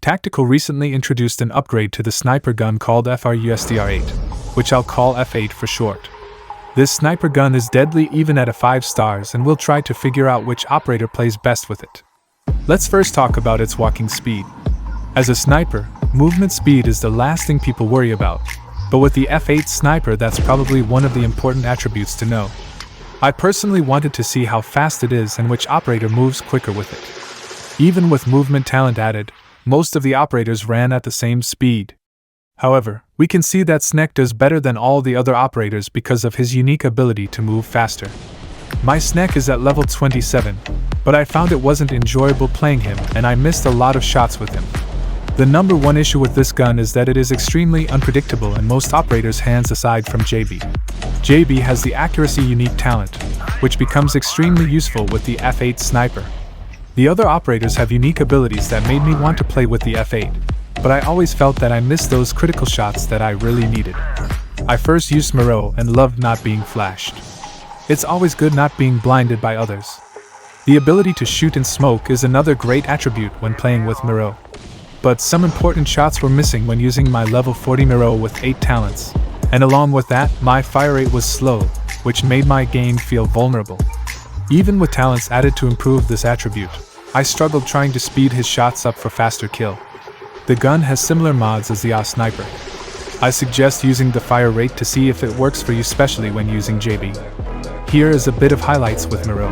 Tacticool recently introduced an upgrade to the sniper gun called USTR8, which I'll call F8 for short. This sniper gun is deadly even at a 5 stars, and we'll try to figure out which operator plays best with it. Let's first talk about its walking speed. As a sniper, movement speed is the last thing people worry about, but with the F8 sniper that's probably one of the important attributes to know. I personally wanted to see how fast it is and which operator moves quicker with it. Even with movement talent added, most of the operators ran at the same speed. However, we can see that Snake does better than all the other operators because of his unique ability to move faster. My Snake is at level 27, but I found it wasn't enjoyable playing him and I missed a lot of shots with him. The number one issue with this gun is that it is extremely unpredictable in most operators' hands aside from JB. JB has the accuracy unique talent, which becomes extremely useful with the F8 sniper. The other operators have unique abilities that made me want to play with the F8, but I always felt that I missed those critical shots that I really needed. I first used Miro and loved not being flashed. It's always good not being blinded by others. The ability to shoot in smoke is another great attribute when playing with Miro. But some important shots were missing when using my level 40 Miro with 8 talents, and along with that, my fire rate was slow, which made my game feel vulnerable. Even with talents added to improve this attribute, I struggled trying to speed his shots up for faster kill. The gun has similar mods as the sniper. I suggest using the fire rate to see if it works for you, especially when using JB. Here is a bit of highlights with Miro.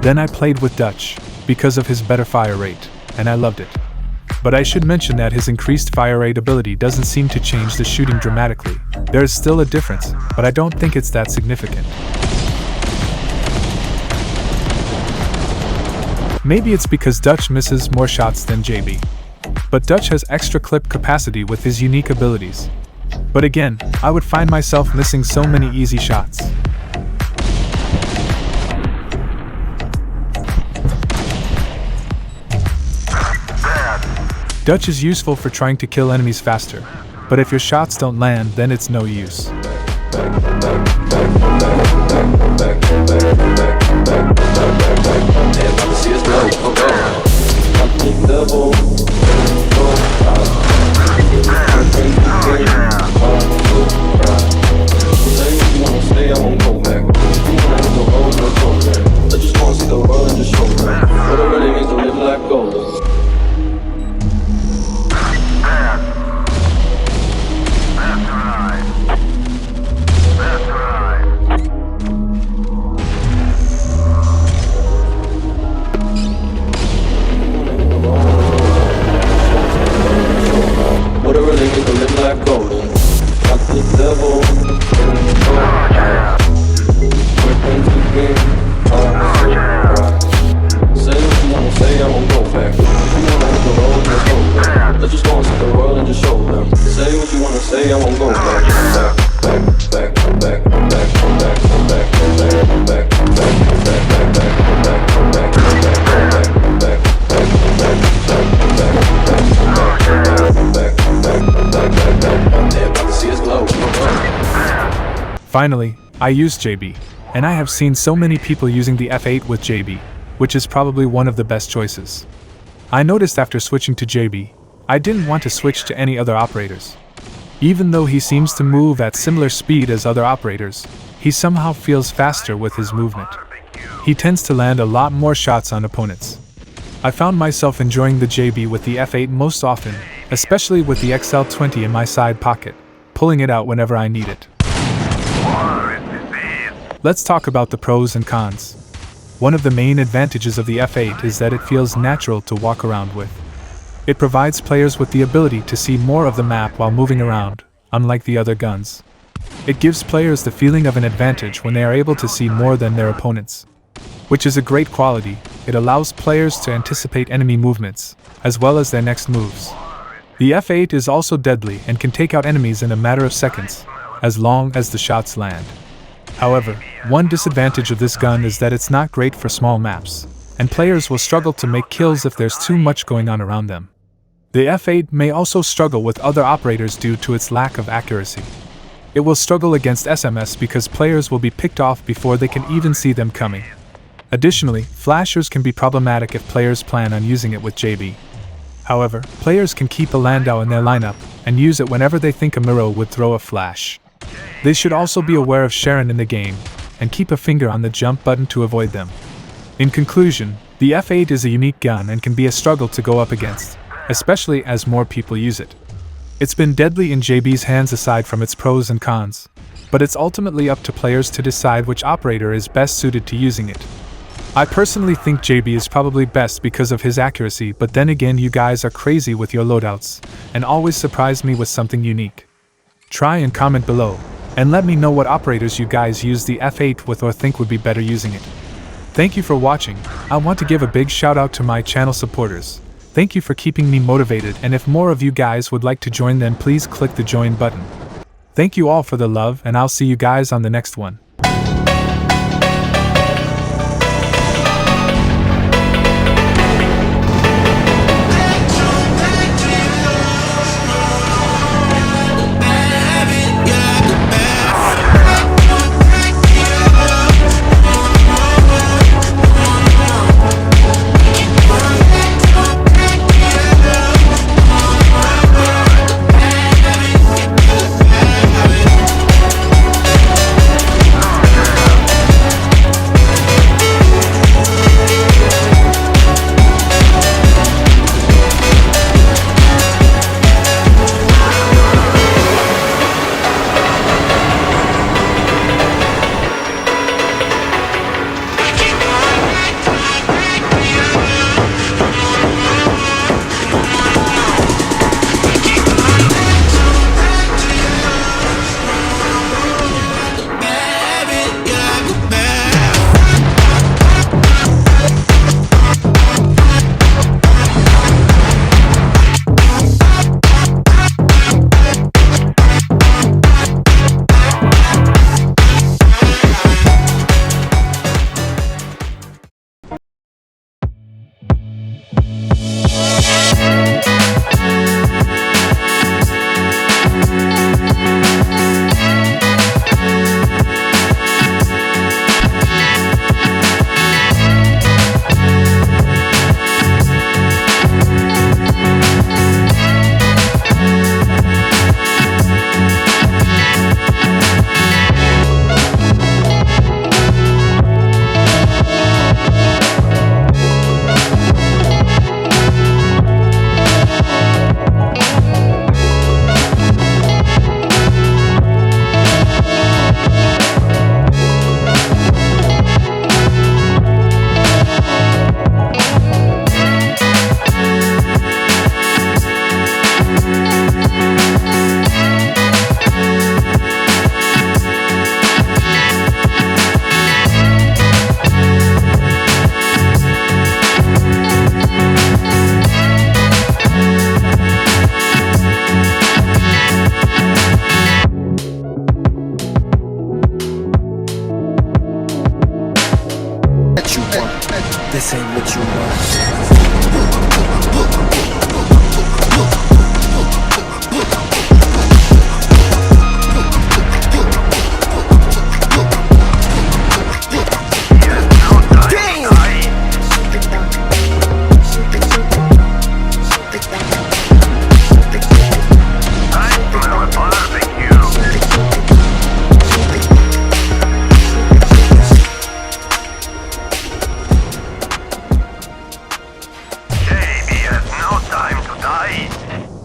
Then I played with Dutch, because of his better fire rate, and I loved it. But I should mention that his increased fire rate ability doesn't seem to change the shooting dramatically. There is still a difference, but I don't think it's that significant. Maybe it's because Dutch misses more shots than JB. But Dutch has extra clip capacity with his unique abilities. But again, I would find myself missing so many easy shots. Dutch is useful for trying to kill enemies faster, but if your shots don't land, then it's no use. Finally, I used JB, and I have seen so many people using the F8 with JB, which is probably one of the best choices. I noticed after switching to JB, I didn't want to switch to any other operators. Even though he seems to move at similar speed as other operators, he somehow feels faster with his movement. He tends to land a lot more shots on opponents. I found myself enjoying the JB with the F8 most often, especially with the XL20 in my side pocket, pulling it out whenever I need it. Let's talk about the pros and cons. One of the main advantages of the F8 is that it feels natural to walk around with. It provides players with the ability to see more of the map while moving around, unlike the other guns. It gives players the feeling of an advantage when they are able to see more than their opponents, which is a great quality. It allows players to anticipate enemy movements, as well as their next moves. The F8 is also deadly and can take out enemies in a matter of seconds, as long as the shots land. However, one disadvantage of this gun is that it's not great for small maps, and players will struggle to make kills if there's too much going on around them. The F8 may also struggle with other operators due to its lack of accuracy. It will struggle against SMS because players will be picked off before they can even see them coming. Additionally, flashers can be problematic if players plan on using it with JB. However, players can keep a Landau in their lineup and use it whenever they think a Miro would throw a flash. They should also be aware of Sharon in the game and keep a finger on the jump button to avoid them. In conclusion, the F8 is a unique gun and can be a struggle to go up against, especially as more people use it. It's been deadly in JB's hands aside from its pros and cons, but it's ultimately up to players to decide which operator is best suited to using it. I personally think JB is probably best because of his accuracy, but then again, you guys are crazy with your loadouts and always surprise me with something unique. Try and comment below and let me know what operators you guys use the F8 with or think would be better using it. Thank you for watching. I want to give a big shout out to my channel supporters. Thank you for keeping me motivated, and if more of you guys would like to join, then please click the join button. Thank you all for the love, and I'll see you guys on the next one. This ain't what you want. Time to die.